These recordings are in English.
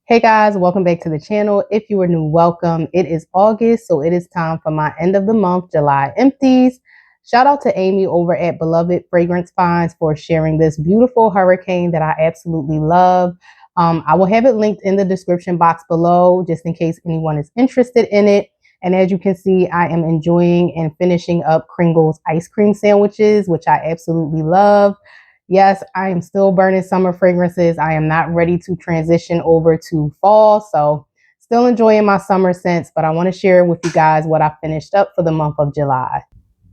Hey guys, welcome back to the channel. If you are new, welcome. It is August, so it is time for my end of the month, July empties. Shout out to Amy over at Beloved Fragrance Finds for sharing this beautiful hurricane that I absolutely love. I will have it linked in the description box below just in case anyone is interested in it. And as you can see, I am enjoying and finishing up Kringle's ice cream sandwiches, which I absolutely love. Yes, I am still burning summer fragrances. I am not ready to transition over to fall. So still enjoying my summer scents, but I want to share with you guys what I finished up for the month of July.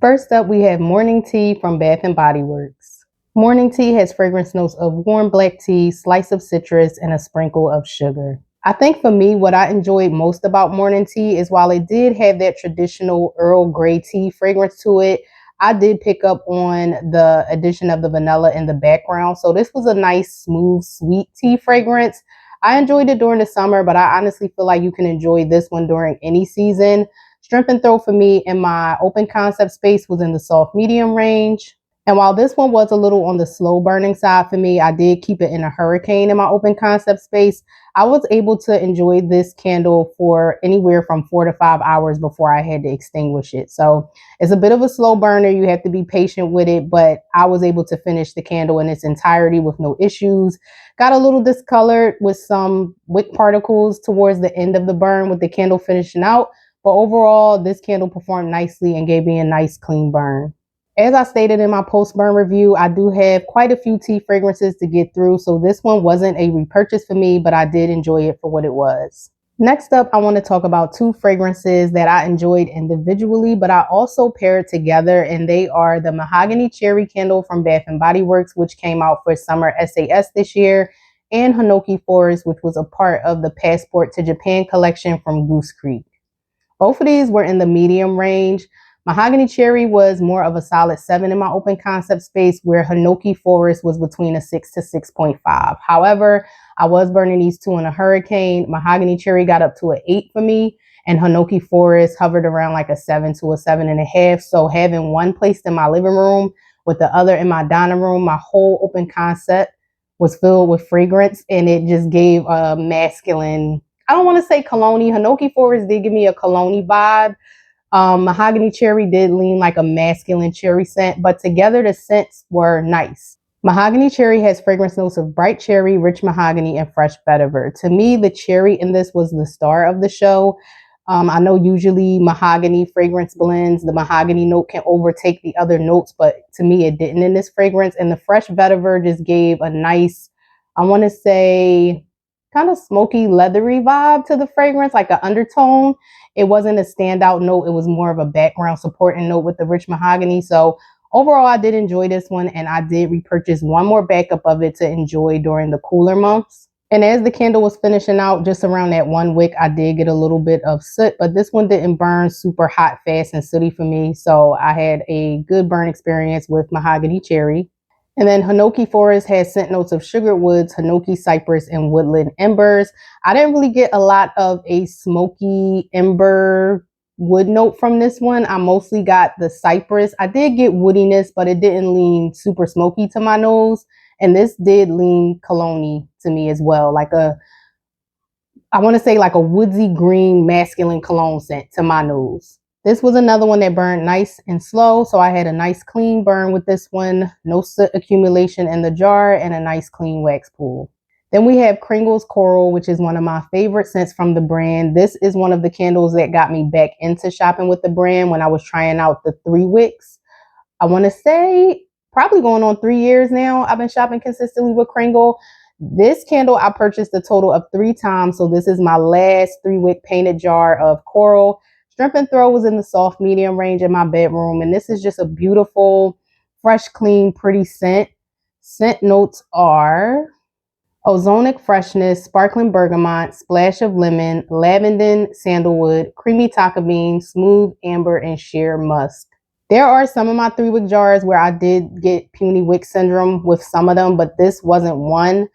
First up, we have Morning Tea from Bath and Body Works. Morning Tea has fragrance notes of warm black tea, slice of citrus, and a sprinkle of sugar. I think for me, what I enjoyed most about Morning Tea is while it did have that traditional Earl Grey tea fragrance to it, I did pick up on the addition of the vanilla in the background. So this was a nice, smooth, sweet tea fragrance. I enjoyed it during the summer, but I honestly feel like you can enjoy this one during any season. Strength and Throw for me in my open concept space was in the soft medium range. And while this one was a little on the slow burning side for me, I did keep it in a hurricane in my open concept space. I was able to enjoy this candle for anywhere from 4 to 5 hours before I had to extinguish it. So it's a bit of a slow burner. You have to be patient with it, but I was able to finish the candle in its entirety with no issues. Got a little discolored with some wick particles towards the end of the burn with the candle finishing out. But overall, this candle performed nicely and gave me a nice clean burn. As I stated in my post-burn review, I do have quite a few tea fragrances to get through, so this one wasn't a repurchase for me, but I did enjoy it for what it was. Next up, I want to talk about two fragrances that I enjoyed individually, but I also paired together, and they are the Mahogany Cherry Candle from Bath & Body Works, which came out for summer SAS this year, and Hinoki Forest, which was a part of the Passport to Japan collection from Goose Creek. Both of these were in the medium range. Mahogany Cherry was more of a solid 7 in my open concept space, where Hinoki Forest was between a 6 to 6.5. However, I was burning these two in a hurricane. Mahogany Cherry got up to an 8 for me, and Hinoki Forest hovered around like a 7 to a 7.5. So having one placed in my living room with the other in my dining room, my whole open concept was filled with fragrance, and it just gave a masculine, I don't want to say cologne. Hinoki Forest did give me a cologne vibe. Mahogany Cherry did lean like a masculine cherry scent, but together the scents were nice. Mahogany Cherry has fragrance notes of bright cherry, rich mahogany, and fresh vetiver. To me, the cherry in this was the star of the show. I know usually mahogany fragrance blends, the mahogany note can overtake the other notes, but to me it didn't in this fragrance. And the fresh vetiver just gave a nice, I want to say, kind of smoky, leathery vibe to the fragrance, like an undertone. It wasn't a standout note. It was more of a background supporting note with the rich mahogany. So overall, I did enjoy this one, and I did repurchase one more backup of it to enjoy during the cooler months. And as the candle was finishing out, just around that one wick, I did get a little bit of soot, but this one didn't burn super hot, fast, and sooty for me. So I had a good burn experience with Mahogany Cherry. And then Hinoki Forest has scent notes of sugar woods, Hinoki cypress, and woodland embers. I didn't really get a lot of a smoky ember wood note from this one. I mostly got the cypress. I did get woodiness, but it didn't lean super smoky to my nose. And this did lean cologne to me as well. Like I want to say like a woodsy green masculine cologne scent to my nose. This was another one that burned nice and slow, so I had a nice clean burn with this one, no soot accumulation in the jar, and a nice clean wax pool. Then we have Kringle Coral, which is one of my favorite scents from the brand. This is one of the candles that got me back into shopping with the brand when I was trying out the 3 wicks. I want to say probably going on 3 years now. I've been shopping consistently with Kringle. This candle I purchased a total of 3 times, so this is my last 3 wick painted jar of coral. Strength and Throw was in the soft medium range in my bedroom, and this is just a beautiful, fresh, clean, pretty scent. Scent notes are ozonic freshness, sparkling bergamot, splash of lemon, lavender, sandalwood, creamy tonka bean, smooth amber, and sheer musk. There are some of my 3 wick jars where I did get puny wick syndrome with some of them, but this wasn't one.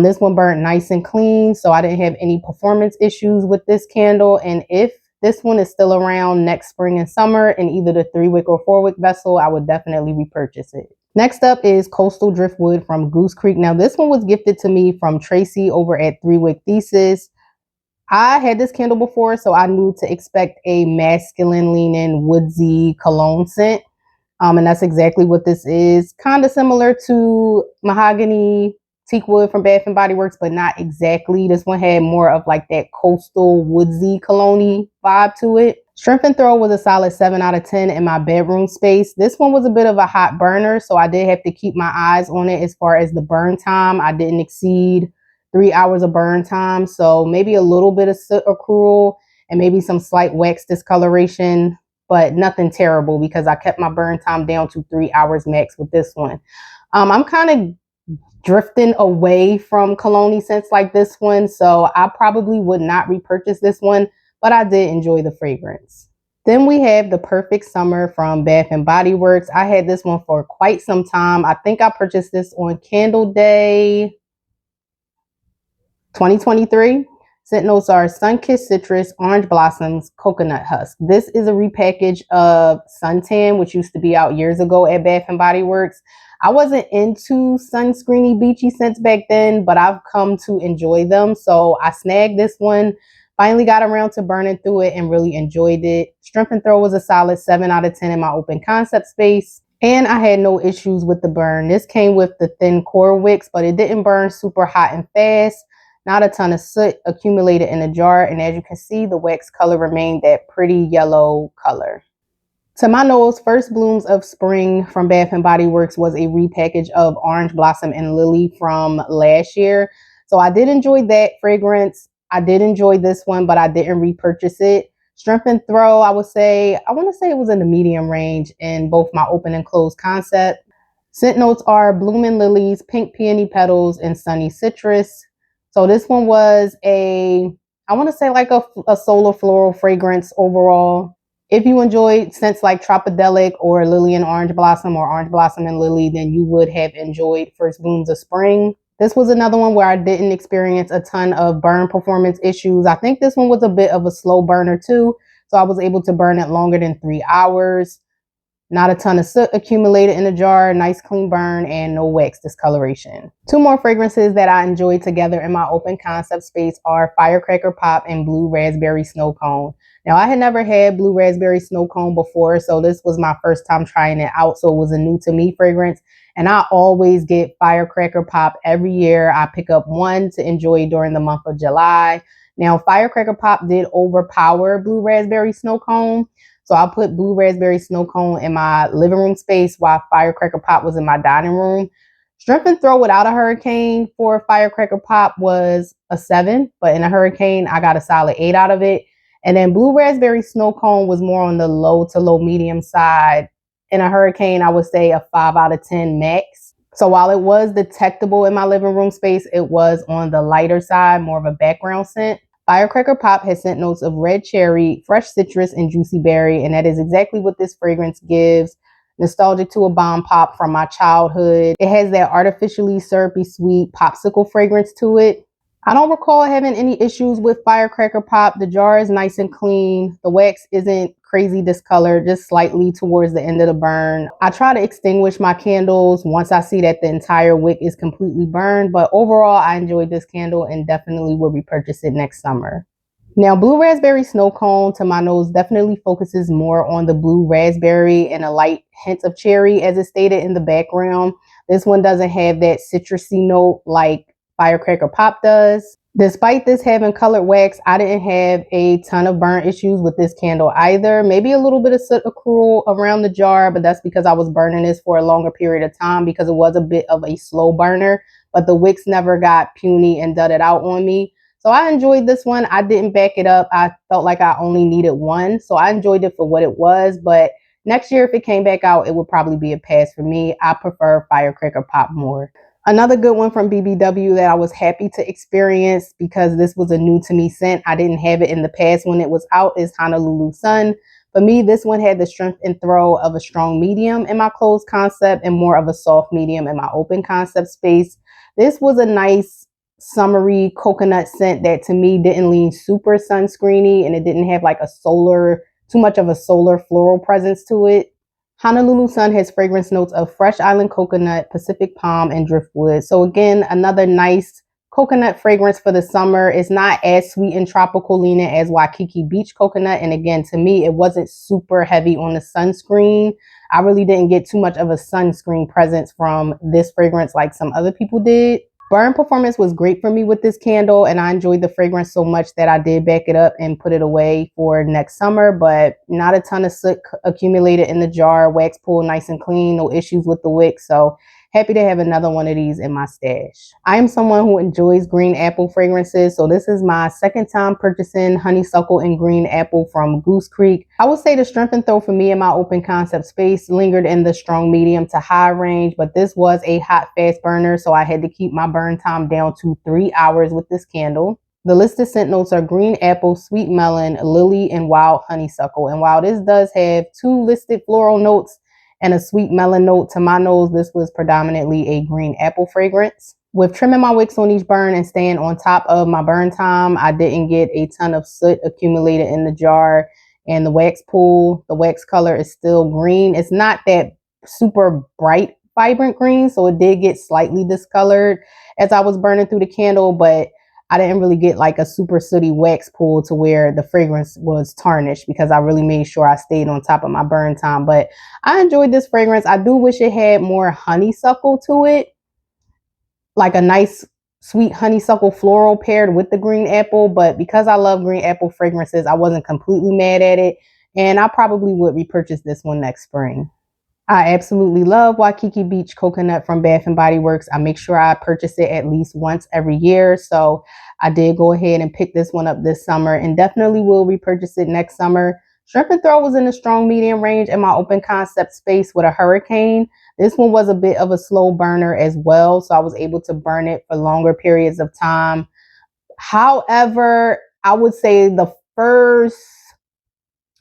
This one burned nice and clean, so I didn't have any performance issues with this candle. And if this one is still around next spring and summer in either the 3 wick or 4 wick vessel, I would definitely repurchase it. Next up is Coastal Driftwood from Goose Creek. Now, this one was gifted to me from Tracy over at Three Wick Thesis. I had this candle before, so I knew to expect a masculine leaning woodsy cologne scent. And that's exactly what this is. Kind of similar to Mahogany Teak Wood from Bath and Body Works, but not exactly. This one had more of like that coastal woodsy cologne vibe to it. Strength and throw was a solid 7 out of 10 in my bedroom space. This one was a bit of a hot burner, so I did have to keep my eyes on it as far as the burn time. I didn't exceed 3 hours of burn time, so maybe a little bit of soot accrual and maybe some slight wax discoloration, but nothing terrible because I kept my burn time down to 3 hours max with this one. I'm kind of drifting away from cologne scents like this one, so I probably would not repurchase this one, but I did enjoy the fragrance. Then we have the Perfect Summer from Bath and Body Works. I had this one for quite some time. I think I purchased this on Candle Day 2023. Scent notes are sun-kissed citrus, orange blossoms, coconut husk. This is a repackage of Suntan, which used to be out years ago at Bath and Body Works. I wasn't into sunscreeny beachy scents back then, but I've come to enjoy them. So I snagged this one, finally got around to burning through it and really enjoyed it. Strength and throw was a solid 7 out of 10 in my open concept space. And I had no issues with the burn. This came with the thin core wicks, but it didn't burn super hot and fast. Not a ton of soot accumulated in the jar, and as you can see, the wax color remained that pretty yellow color. To my nose, First Blooms of Spring from Bath and Body Works was a repackage of Orange Blossom and Lily from last year. So I did enjoy that fragrance. I did enjoy this one, but I didn't repurchase it. Strength and throw, I want to say it was in the medium range in both my open and closed concept. Scent notes are Blooming Lilies, Pink Peony Petals, and Sunny Citrus. So this one was I want to say like a solar floral fragrance overall. If you enjoyed scents like Tropidelic or Lily and Orange Blossom or Orange Blossom and Lily, then you would have enjoyed First Blooms of Spring. This was another one where I didn't experience a ton of burn performance issues. I think this one was a bit of a slow burner too. So I was able to burn it longer than 3 hours. Not a ton of soot accumulated in the jar, nice clean burn, and no wax discoloration. 2 more fragrances that I enjoyed together in my open concept space are Firecracker Pop and Blue Raspberry Snow Cone. Now, I had never had Blue Raspberry Snow Cone before, so this was my first time trying it out, so it was a new to me fragrance. And I always get Firecracker Pop every year. I pick up one to enjoy during the month of July. Now, Firecracker Pop did overpower Blue Raspberry Snow Cone. So I put Blue Raspberry Snow Cone in my living room space while Firecracker Pop was in my dining room. Strength and throw without a hurricane for Firecracker Pop was a 7, but in a hurricane, I got a solid 8 out of it. And then Blue Raspberry Snow Cone was more on the low to low medium side. In a hurricane, I would say a 5 out of 10 max. So while it was detectable in my living room space, it was on the lighter side, more of a background scent. Firecracker Pop has scent notes of red cherry, fresh citrus, and juicy berry, and that is exactly what this fragrance gives. Nostalgic to a bomb pop from my childhood. It has that artificially syrupy sweet popsicle fragrance to it. I don't recall having any issues with Firecracker Pop. The jar is nice and clean. The wax isn't crazy discolored, just slightly towards the end of the burn. I try to extinguish my candles once I see that the entire wick is completely burned, but overall I enjoyed this candle and definitely will repurchase it next summer. Now, Blue Raspberry Snow Cone to my nose definitely focuses more on the blue raspberry and a light hint of cherry as it's stated in the background. This one doesn't have that citrusy note like Firecracker Pop does. Despite this having colored wax, I didn't have a ton of burn issues with this candle either. Maybe a little bit of soot accrual around the jar, but that's because I was burning this for a longer period of time because it was a bit of a slow burner, but the wicks never got puny and dudded out on me. So I enjoyed this one. I didn't back it up. I felt like I only needed one, so I enjoyed it for what it was, but next year if it came back out, it would probably be a pass for me. I prefer Firecracker Pop more. Another good one from BBW that I was happy to experience because this was a new to me scent. I didn't have it in the past when it was out is Honolulu Sun. For me, this one had the strength and throw of a strong medium in my closed concept and more of a soft medium in my open concept space. This was a nice summery coconut scent that to me didn't lean super sunscreeny and it didn't have like too much of a solar floral presence to it. Honolulu Sun has fragrance notes of fresh island coconut, Pacific palm, and driftwood. So again, another nice coconut fragrance for the summer. It's not as sweet and tropical leaning as Waikiki Beach coconut. And again, to me, it wasn't super heavy on the sunscreen. I really didn't get too much of a sunscreen presence from this fragrance like some other people did. Burn performance was great for me with this candle, and I enjoyed the fragrance so much that I did back it up and put it away for next summer, but not a ton of soot accumulated in the jar. Wax pulled nice and clean, no issues with the wick, so happy to have another one of these in my stash. I am someone who enjoys green apple fragrances, so this is my second time purchasing honeysuckle and green apple from Goose Creek. I would say the strength and throw for me in my open concept space lingered in the strong medium to high range, but this was a hot fast burner, so I had to keep my burn time down to 3 hours with this candle. The listed scent notes are green apple, sweet melon, lily, and wild honeysuckle. And while this does have 2 listed floral notes and a sweet melon note, to my nose, this was predominantly a green apple fragrance. With trimming my wicks on each burn and staying on top of my burn time, I didn't get a ton of soot accumulated in the jar. And the wax pool, the wax color is still green. It's not that super bright, vibrant green, so it did get slightly discolored as I was burning through the candle, but I didn't really get like a super sooty wax pool to where the fragrance was tarnished because I really made sure I stayed on top of my burn time. But I enjoyed this fragrance. I do wish it had more honeysuckle to it, like a nice sweet honeysuckle floral paired with the green apple. But because I love green apple fragrances, I wasn't completely mad at it. And I probably would repurchase this one next spring. I absolutely love Waikiki Beach coconut from Bath & Body Works. I make sure I purchase it at least once every year. So I did go ahead and pick this one up this summer and definitely will repurchase it next summer. Shrimp and Throw was in the strong medium range in my open concept space with a hurricane. This one was a bit of a slow burner as well, so I was able to burn it for longer periods of time. However, I would say the first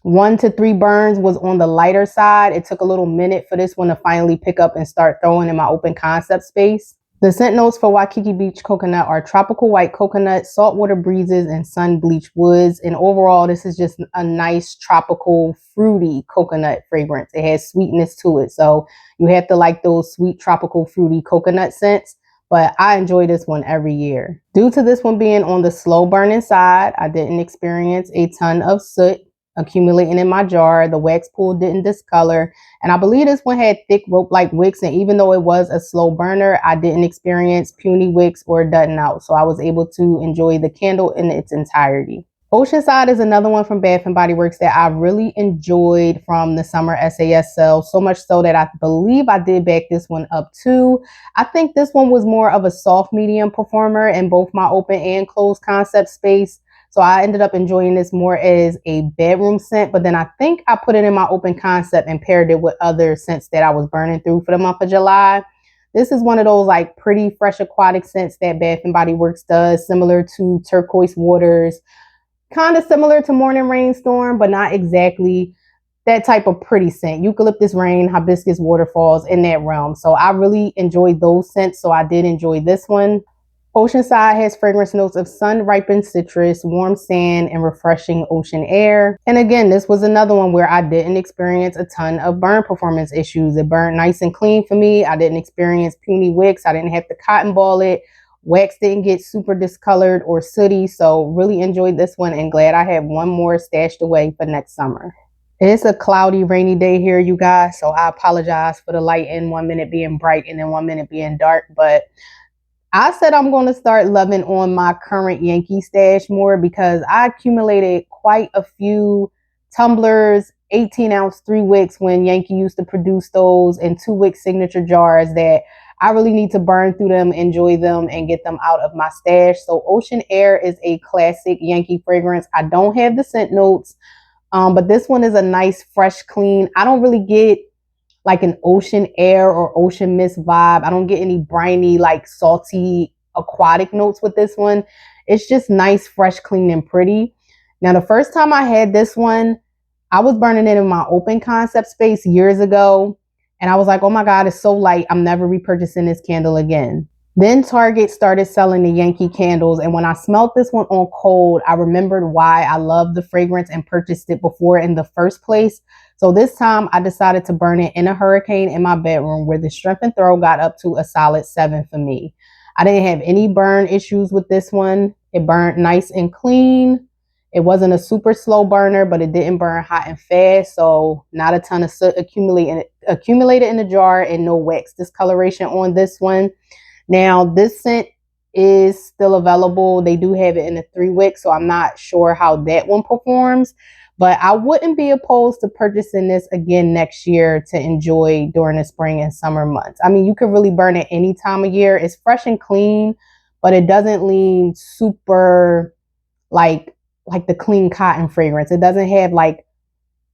1 to 3 burns was on the lighter side. It took a little minute for this one to finally pick up and start throwing in my open concept space. The scent notes for Waikiki Beach coconut are tropical white coconut, saltwater breezes, and sun bleached woods. And overall, this is just a nice tropical fruity coconut fragrance. It has sweetness to it, so you have to like those sweet tropical fruity coconut scents. But I enjoy this one every year. Due to this one being on the slow burning side, I didn't experience a ton of soot accumulating in my jar. The wax pool didn't discolor, and I believe this one had thick rope-like wicks, and even though it was a slow burner, I didn't experience puny wicks or dudding out, so I was able to enjoy the candle in its entirety. Oceanside is another one from Bath & Body Works that I really enjoyed from the summer SAS sale, so much so that I believe I did back this one up too. I think this one was more of a soft medium performer in both my open and closed concept space. So I ended up enjoying this more as a bedroom scent, but then I think I put it in my open concept and paired it with other scents that I was burning through for the month of July. This is one of those like pretty fresh aquatic scents that Bath & Body Works does, similar to Turquoise Waters, kind of similar to Morning Rainstorm, but not exactly that type of pretty scent. Eucalyptus Rain, Hibiscus Waterfalls, in that realm. So I really enjoyed those scents, so I did enjoy this one. Oceanside has fragrance notes of sun-ripened citrus, warm sand, and refreshing ocean air. And again, this was another one where I didn't experience a ton of burn performance issues. It burned nice and clean for me. I didn't experience puny wicks. I didn't have to cotton ball it. Wax didn't get super discolored or sooty. So really enjoyed this one and glad I have one more stashed away for next summer. It's a cloudy, rainy day here, you guys. So I apologize for the lighting, 1 minute being bright and then 1 minute being dark. But I said I'm going to start loving on my current Yankee stash more because I accumulated quite a few tumblers, 18-ounce 3 wicks when Yankee used to produce those, and 2 wick signature jars that I really need to burn through them, enjoy them, and get them out of my stash. So Ocean Air is a classic Yankee fragrance. I don't have the scent notes, but this one is a nice, fresh, clean. I don't really get like an ocean air or ocean mist vibe. I don't get any briny, like salty aquatic notes with this one. It's just nice, fresh, clean, and pretty. Now, the first time I had this one, I was burning it in my open concept space years ago. And I was like, oh my God, it's so light. I'm never repurchasing this candle again. Then Target started selling the Yankee candles. And when I smelled this one on cold, I remembered why I loved the fragrance and purchased it before in the first place. So this time I decided to burn it in a hurricane in my bedroom where the strength and throw got up to a solid 7 for me. I didn't have any burn issues with this one. It burned nice and clean. It wasn't a super slow burner, but it didn't burn hot and fast. So not a ton of soot accumulated in the jar and no wax discoloration on this one. Now this scent is still available. They do have it in a 3-wick, so I'm not sure how that one performs. But I wouldn't be opposed to purchasing this again next year to enjoy during the spring and summer months. I mean, you could really burn it any time of year. It's fresh and clean, but it doesn't lean super like the clean cotton fragrance. It doesn't have like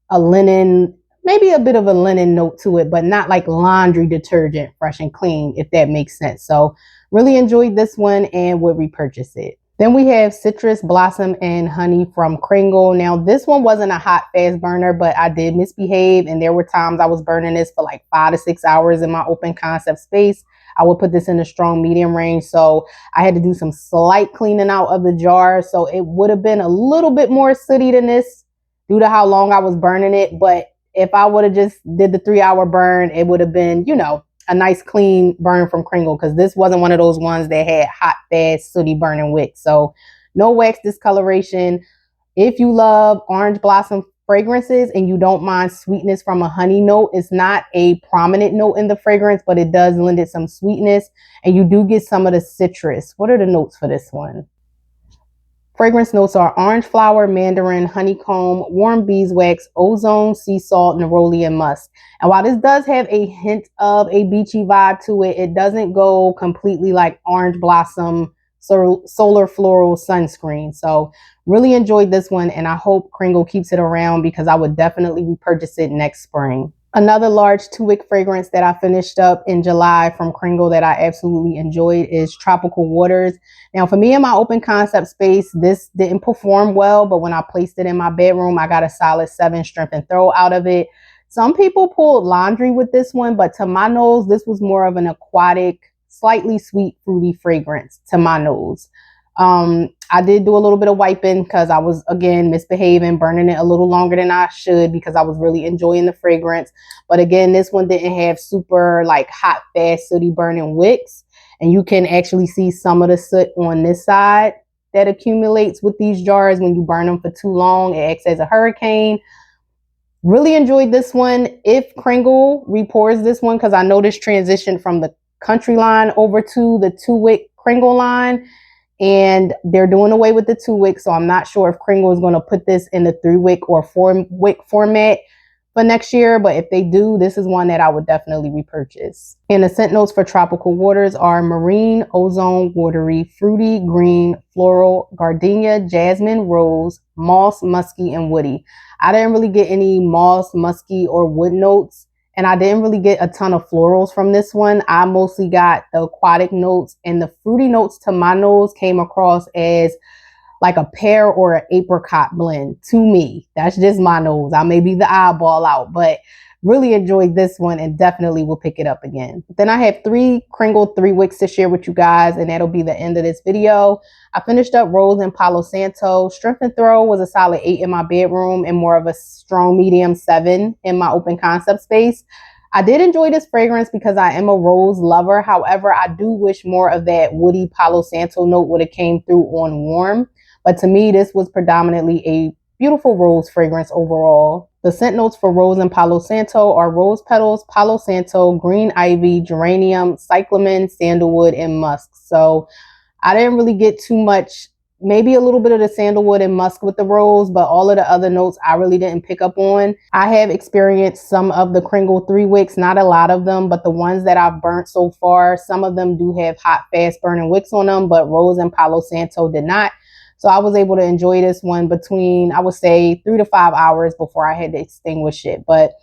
a linen, maybe a bit of a linen note to it, but not like laundry detergent, fresh and clean, if that makes sense. So really enjoyed this one and would repurchase it. Then we have Citrus Blossom and Honey from Kringle. Now this one wasn't a hot fast burner, but I did misbehave, and there were times I was burning this for like 5 to 6 hours in my open concept space. I would put this in the strong medium range, so I had to do some slight cleaning out of the jar. So it would have been a little bit more sooty than this due to how long I was burning it. But if I would have just did the 3-hour burn, it would have been, you know, a nice clean burn from Kringle, because this wasn't one of those ones that had hot, fast, sooty burning wick. So no wax discoloration. If you love orange blossom fragrances and you don't mind sweetness from a honey note, it's not a prominent note in the fragrance, but it does lend it some sweetness, and you do get some of the citrus. What are the notes for this one? Fragrance notes are orange flower, mandarin, honeycomb, warm beeswax, ozone, sea salt, neroli, and musk. And while this does have a hint of a beachy vibe to it, it doesn't go completely like orange blossom solar floral sunscreen. So really enjoyed this one, and I hope Kringle keeps it around because I would definitely repurchase it next spring. Another large 2-wick fragrance that I finished up in July from Kringle that I absolutely enjoyed is Tropical Waters. Now, for me in my open concept space, this didn't perform well, but when I placed it in my bedroom, I got a solid 7 strength and throw out of it. Some people pulled laundry with this one, but to my nose, this was more of an aquatic, slightly sweet, fruity fragrance to my nose. I did do a little bit of wiping because I was, again, misbehaving, burning it a little longer than I should because I was really enjoying the fragrance. But again, this one didn't have super like hot, fast, sooty burning wicks. And you can actually see some of the soot on this side that accumulates with these jars when you burn them for too long. It acts as a hurricane. Really enjoyed this one. If Kringle repours this one, because I know this transitioned from the country line over to the 2-wick Kringle line, and they're doing away with the 2-wick, so I'm not sure if Kringle is going to put this in the 3-wick or 4-wick format for next year, but if they do, this is one that I would definitely repurchase. And the scent notes for Tropical Waters are marine, ozone, watery, fruity, green, floral, gardenia, jasmine, rose, moss, musky, and woody. I didn't really get any moss, musky, or wood notes. And I didn't really get a ton of florals from this one. I mostly got the aquatic notes, and the fruity notes to my nose came across as like a pear or an apricot blend to me. That's just my nose. I may be the eyeball out, but really enjoyed this one and definitely will pick it up again. Then I have 3 Kringle 3-wicks to share with you guys, and that'll be the end of this video. I finished up Rose and Palo Santo. Strength and throw was a solid 8 in my bedroom and more of a strong medium 7 in my open concept space. I did enjoy this fragrance because I am a rose lover. However, I do wish more of that woody Palo Santo note would have came through on warm. But to me, this was predominantly a beautiful rose fragrance overall. The scent notes for Rose and Palo Santo are rose petals, Palo Santo, green ivy, geranium, cyclamen, sandalwood, and musk. So I didn't really get too much, maybe a little bit of the sandalwood and musk with the rose, but all of the other notes I really didn't pick up on. I have experienced some of the Kringle 3-wicks, not a lot of them, but the ones that I've burnt so far, some of them do have hot, fast burning wicks on them, but Rose and Palo Santo did not. So I was able to enjoy this one between, I would say, 3 to 5 hours before I had to extinguish it. But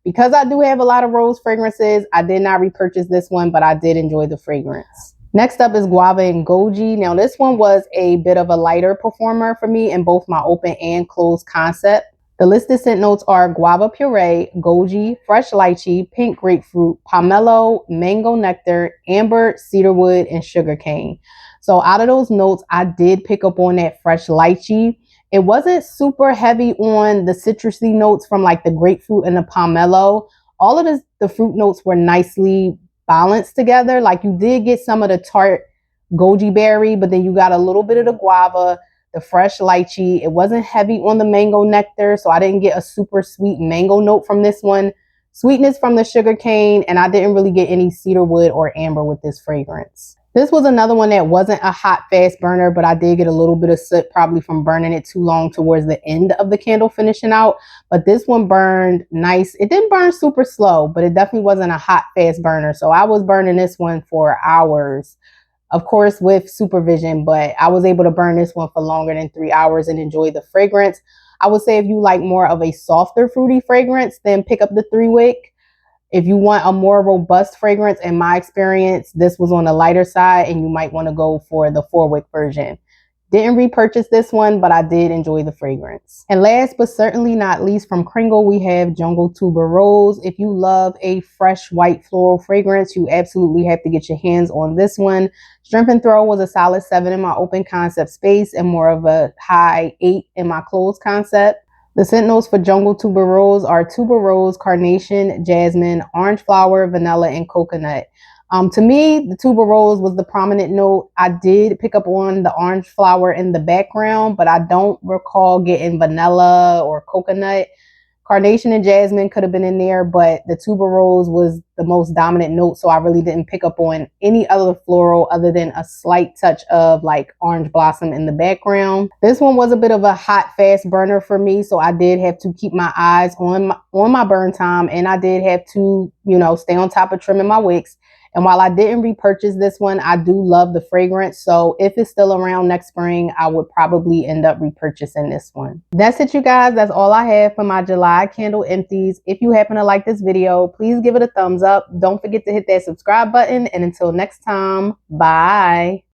because I do have a lot of rose fragrances, I did not repurchase this one, but I did enjoy the fragrance. Next up is Guava and Goji. Now this one was a bit of a lighter performer for me in both my open and closed concept. The listed scent notes are guava puree, goji, fresh lychee, pink grapefruit, pomelo, mango nectar, amber, cedarwood, and sugarcane. So out of those notes, I did pick up on that fresh lychee. It wasn't super heavy on the citrusy notes from like the grapefruit and the pomelo. All of the fruit notes were nicely balanced together. Like you did get some of the tart goji berry, but then you got a little bit of the guava, the fresh lychee. It wasn't heavy on the mango nectar, so I didn't get a super sweet mango note from this one. Sweetness from the sugar cane, and I didn't really get any cedarwood or amber with this fragrance. This was another one that wasn't a hot, fast burner, but I did get a little bit of soot probably from burning it too long towards the end of the candle finishing out. But this one burned nice. It didn't burn super slow, but it definitely wasn't a hot, fast burner. So I was burning this one for hours, of course, with supervision, but I was able to burn this one for longer than 3 hours and enjoy the fragrance. I would say if you like more of a softer fruity fragrance, then pick up the 3-wick. If you want a more robust fragrance, in my experience, this was on the lighter side and you might want to go for the 4-wick version. Didn't repurchase this one, but I did enjoy the fragrance. And last but certainly not least, from Kringle, we have Jungle Tuberose. If you love a fresh white floral fragrance, you absolutely have to get your hands on this one. Strength and Throw was a solid 7 in my open concept space and more of a high 8 in my closed concept. The scent notes for Jungle Tuberose are tuberose, carnation, jasmine, orange flower, vanilla, and coconut. To me, the tuberose was the prominent note. I did pick up on the orange flower in the background, but I don't recall getting vanilla or coconut. Carnation and jasmine could have been in there, but the tuberose was the most dominant note, so I really didn't pick up on any other floral other than a slight touch of like orange blossom in the background. This one was a bit of a hot, fast burner for me, so I did have to keep my eyes on my burn time, and I did have to, stay on top of trimming my wicks. And while I didn't repurchase this one, I do love the fragrance. So if it's still around next spring, I would probably end up repurchasing this one. That's it, you guys. That's all I have for my July candle empties. If you happen to like this video, please give it a thumbs up. Don't forget to hit that subscribe button. And until next time, bye.